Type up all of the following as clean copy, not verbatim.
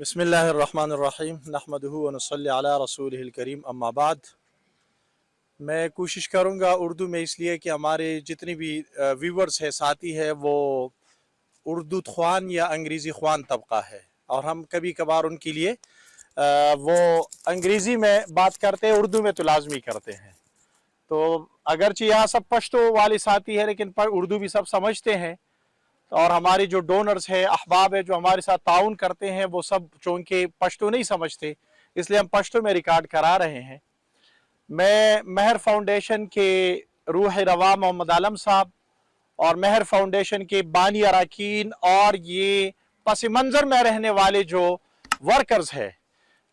बिस्मिल्लाहिर्रहमानिर्रहीम नहमदुहु व नसल्ली अला रसूलिहिल करीम अम्मा बाद। मैं कोशिश करूँगा उर्दू में, इसलिए कि हमारे जितनी भी व्यूवर्स है, साथी है, वो उर्दू ख्वान या अंग्रेज़ी ख्वान तबका है और हम कभी कभार उनके लिए वो अंग्रेज़ी में बात करते हैं, उर्दू में तो लाजमी करते हैं। तो अगरचे यहाँ सब पश्तो वाले साथी है, लेकिन उर्दू भी सब समझते हैं। और हमारे जो डोनर्स है, अहबाब है, जो हमारे साथ ताउन करते हैं, वो सब चूँकि पश्तो नहीं समझते, इसलिए हम पश्तो में रिकॉर्ड करा रहे हैं। मैं महर फाउंडेशन के रूह रवा मोहम्मद आलम साहब और महर फाउंडेशन के बानी अरकान और ये पस मंज़र में रहने वाले जो वर्कर्स है,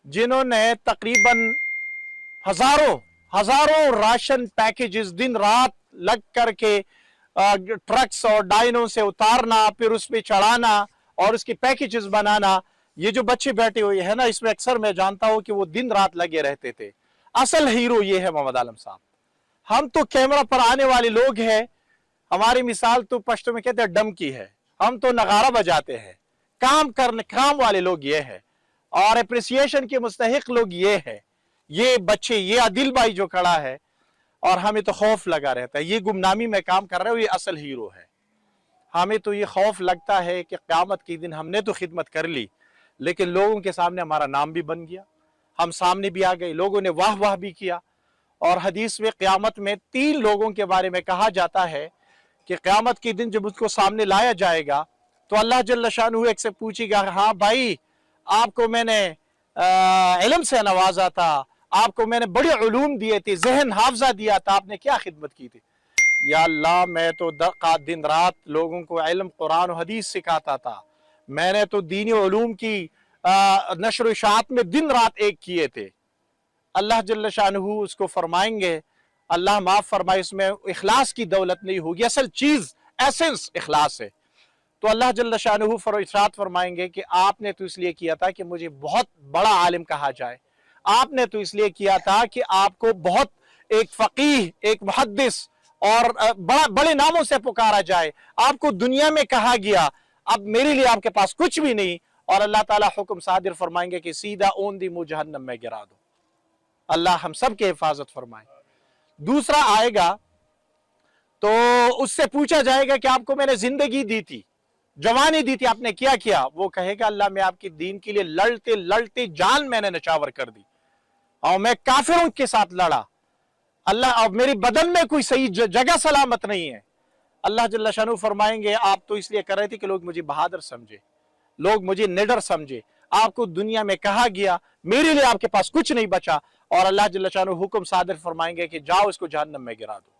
जिन्होंने तकरीबन हज़ारों राशन पैकेजेस दिन रात लग करके ट्रक्स और डायनों से उतारना, फिर उस पर चढ़ाना और उसके पैकेजेस बनाना, ये जो बच्चे बैठे हुए हैं ना, इसमें अक्सर मैं जानता हूं कि वो दिन रात लगे रहते थे। असल हीरो ये है मोहम्मद आलम साहब। हम तो कैमरा पर आने वाले लोग हैं, हमारी मिसाल तो पश्तो में कहते हैं डम की है, हम तो नगारा बजाते हैं। काम वाले लोग ये है और अप्रिसिएशन के मुस्तहिक लोग ये है। ये बच्चे, ये आदिल भाई जो खड़ा है, और हमें तो खौफ लगा रहता है, ये गुमनामी में काम कर रहे हो, ये असल हीरो है। हमें तो ये खौफ लगता है कि क़यामत के दिन हमने तो खिदमत कर ली, लेकिन लोगों के सामने हमारा नाम भी बन गया, हम सामने भी आ गए, लोगों ने वाह वाह भी किया। और हदीस में क़यामत में 3 लोगों के बारे में कहा जाता है कि क़यामत के दिन जब उसको सामने लाया जाएगा तो अल्लाह जल्ल शानहू एक से पूछेगा, हाँ भाई, आपको मैंने इल्म से नवाजा था, आपको मैंने बड़े उलूम दिए थे, जहन हाफजा दिया था, आपने क्या खिदमत की थी? या अल्लाह, मैं तो दिन रात लोगों को इल्म कुरान और हदीस सिखाता था, मैंने तो दीनी उलूम की नशर व इशाअत में दिन रात एक किए थे। अल्लाह जल्ल शानहू उसको फरमाएंगे, अल्लाह माफ फरमाए, इसमें इखलास की दौलत नहीं होगी, असल चीज एसेंस इखलास है। तो अल्लाह जल्ल शानहू इरशाद फरमाएंगे कि आपने तो इसलिए किया था कि मुझे बहुत बड़ा आलिम कहा जाए, आपने तो इसलिए किया था कि आपको बहुत एक फकीह, एक मुहद्दिस और बड़े नामों से पुकारा जाए, आपको दुनिया में कहा गया, अब मेरे लिए आपके पास कुछ भी नहीं। और अल्लाह ताला हुक्म सादिर फरमाएंगे कि सीधा ओंदी मुंह जहन्नम में गिरा दो। अल्लाह हम सब की हिफाजत फरमाए। दूसरा आएगा तो उससे पूछा जाएगा कि आपको मैंने जिंदगी दी थी, जवानी दी थी, आपने क्या किया? वो कहेगा, अल्लाह मैं आपके दीन के लिए लड़ते लड़ते जान मैंने नचावर कर दी और मैं काफिरों के साथ लड़ा। अल्लाह, अब मेरे बदन में कोई सही जगह सलामत नहीं है। अल्लाह जल्ल शानहू फरमाएंगे, आप तो इसलिए कर रहे थे कि लोग मुझे बहादुर समझे, लोग मुझे निडर समझे, आपको दुनिया में कहा गया, मेरे लिए आपके पास कुछ नहीं बचा। और अल्लाह जल्ल शानहू हुक्म सादिर फरमाएंगे कि जाओ इसको जहन्नम में गिरा दो।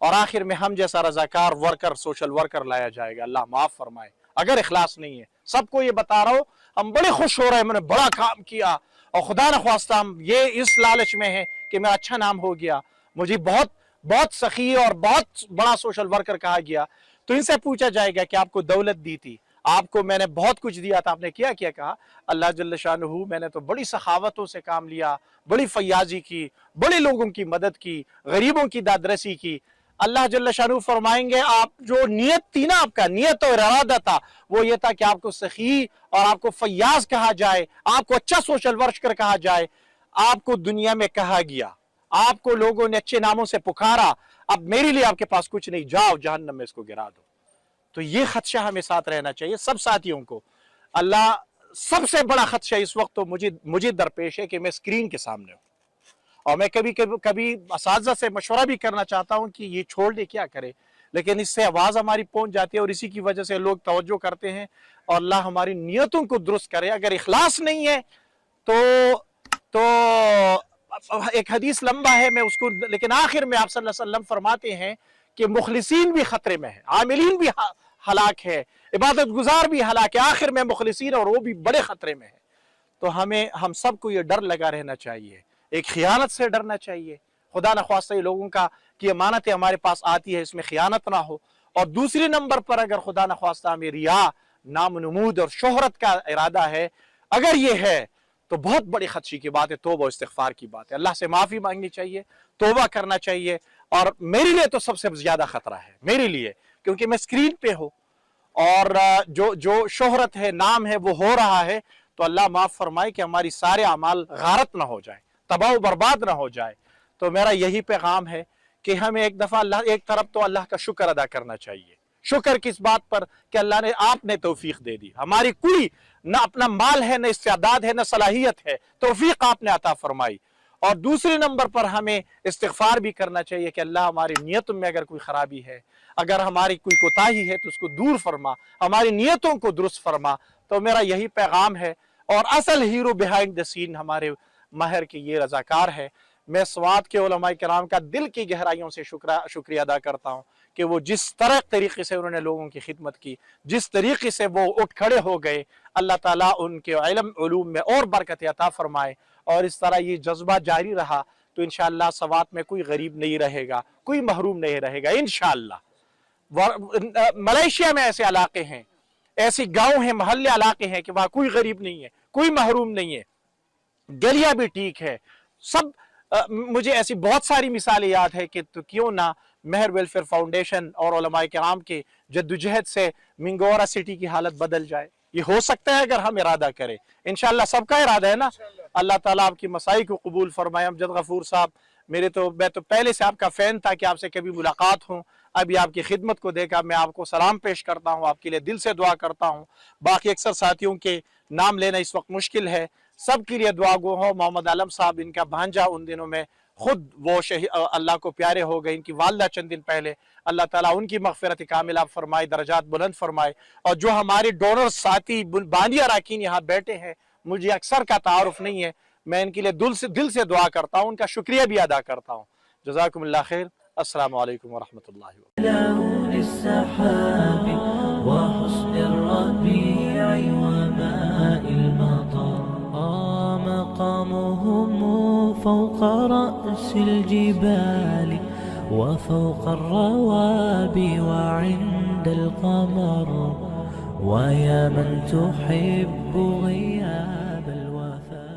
और आखिर में हम जैसा रजाकार वर्कर, सोशल वर्कर लाया जाएगा। अल्लाह माफ फरमाए अगर इखलास नहीं है। सबको ये बता रहा हूं, हम बड़े खुश हो रहे हैं, मैंने बड़ा काम किया और खुदा न ख्वास्ता हम ये इस लालच में है कि मेरा अच्छा नाम हो गया, मुझे बहुत बहुत सखी और बहुत बड़ा सोशल वर्कर कहा गया। तो इनसे पूछा जाएगा कि आपको दौलत दी थी, आपको मैंने बहुत कुछ दिया था, आपने क्या क्या कहा? अल्लाह जल्ल शानहू, मैंने तो बड़ी सखावतों से काम लिया, बड़ी फयाजी की, बड़े लोगों की मदद की, गरीबों की दादरसी की। अल्लाह जल्ल शानहू फरमाएंगे, आप जो नियत थी ना, आपका नियत और इरादा था, वो ये था कि आपको सखी और आपको फयाज कहा जाए, आपको अच्छा सोशल वर्कर कहा जाए। आपको दुनिया में कहा गया, आपको लोगों ने अच्छे नामों से पुकारा, अब मेरे लिए आपके पास कुछ नहीं, जाओ जहन्नम में इसको गिरा दो। तो ये खदशा हमें साथ रहना चाहिए सब साथियों को। अल्लाह, सबसे बड़ा खदशा इस वक्त तो मुझे दरपेश है कि मैं स्क्रीन के सामने हूं और मैं कभी असातिज़ा से मशवरा भी करना चाहता हूं कि ये छोड़ दे, क्या करे, लेकिन इससे आवाज़ हमारी पहुंच जाती है और इसी की वजह से लोग तवज्जो करते हैं। और अल्लाह हमारी नियतों को दुरुस्त करे। अगर इखलास नहीं है तो एक हदीस लंबा है, मैं उसको, लेकिन आखिर में आप सल्लल्लाहु अलैहि वसल्लम फरमाते हैं कि मुखलिसीन भी खतरे में है, आमिलीन भी हलाक है, इबादत गुजार भी हलाक है, आखिर में मुखलिसीन और वो भी बड़े खतरे में है। तो हम सबको ये डर लगा रहना चाहिए, एक खियानत से डरना चाहिए। खुदा न ख्वास्ता लोगों का कि अमानतें हमारे पास आती है, इसमें खियानत ना हो। और दूसरे नंबर पर अगर खुदा न ख्वास्ता हमें रिया, नाम नमूद और शोहरत का इरादा है, अगर ये है तो बहुत बड़ी खदशे की बात है, तौबा इस्तिग़फ़ार की बात है। अल्लाह से माफ़ी मांगनी चाहिए, तौबा करना चाहिए। और मेरे लिए तो सबसे ज़्यादा ख़तरा है, मेरे लिए, क्योंकि मैं स्क्रीन पे हूँ और जो शोहरत है, नाम है, वो हो रहा है। تو اللہ معاف فرمائے کہ ہماری سارے اعمال غارت نہ ہو جائیں، تباہ و برباد نہ ہو جائے۔ تو میرا یہی پیغام ہے کہ ہمیں ایک دفعہ ایک طرف تو اللہ کا شکر ادا کرنا چاہیے۔ شکر کس بات پر کہ اللہ نے آپ نے توفیق دے دی، ہماری کوئی نہ اپنا مال ہے، نہ استعداد ہے، نہ صلاحیت ہے، توفیق آپ نے عطا فرمائی۔ اور دوسرے نمبر پر ہمیں استغفار بھی کرنا چاہیے کہ اللہ ہماری نیتوں میں اگر کوئی خرابی ہے، اگر ہماری کوئی کوتاہی ہے تو اس کو دور فرما، ہماری نیتوں کو درست فرما۔ تو میرا یہی پیغام ہے۔ اور اصل ہیرو بیہائنڈ دا سین ہمارے ماہر کے یہ رضاکار ہے۔ میں سوات کے علماء کرام کا دل کی گہرائیوں سے شکریہ ادا کرتا ہوں کہ وہ جس طریقے سے انہوں نے لوگوں کی خدمت کی، جس طریقے سے وہ اٹھ کھڑے ہو گئے، اللہ تعالیٰ ان کے علوم میں اور برکت عطا فرمائے۔ اور اس طرح یہ جذبہ جاری رہا تو انشاءاللہ سوات میں کوئی غریب نہیں رہے گا، کوئی محروم نہیں رہے گا انشاءاللہ۔ ملیشیا میں ایسے علاقے ہیں، ایسی گاؤں ہیں، محلے علاقے ہیں کہ وہاں کوئی غریب نہیں ہے، کوئی محروم نہیں ہے، گلیاں بھی ٹھیک ہے سب۔ مجھے ایسی بہت ساری مثالیں یاد ہے کہ تو کیوں نہ مہر ویلفیئر فاؤنڈیشن اور علماء کرام کے جدوجہد سے منگورا سٹی کی حالت بدل جائے۔ یہ ہو سکتا ہے اگر ہم ارادہ کریں، انشاءاللہ سب کا ارادہ ہے نا۔ اللہ تعالیٰ آپ کی مسائی کو قبول فرمائے۔ امجد غفور صاحب، میں تو پہلے سے آپ کا فین تھا کہ آپ سے کبھی ملاقات ہوں، ابھی آپ کی خدمت کو دیکھا، میں آپ کو سلام پیش کرتا ہوں، آپ کے لیے دل سے دعا کرتا ہوں۔ باقی اکثر ساتھیوں کے نام لینا اس وقت مشکل ہے، سب کے لیے دعا گو ہو۔ محمد عالم صاحب، ان کا بھانجا ان دنوں میں خود وہ اللہ کو پیارے ہو گئے، ان کی والدہ چند دن پہلے، اللہ تعالیٰ ان کی مغفرت کاملہ فرمائے، درجات بلند فرمائے۔ اور جو ہمارے ڈونر ساتھی بانی اراکین یہاں بیٹھے ہیں، مجھے اکثر کا تعارف نہیں ہے، میں ان کے لیے دل سے دعا کرتا ہوں، ان کا شکریہ بھی ادا کرتا ہوں۔ جزاکم اللہ خیر، السلام علیکم ورحمۃ اللہ مقامهم فوق رأس الجبال وفوق الروابي وعند القمر ويا من تحب غياب الوفاء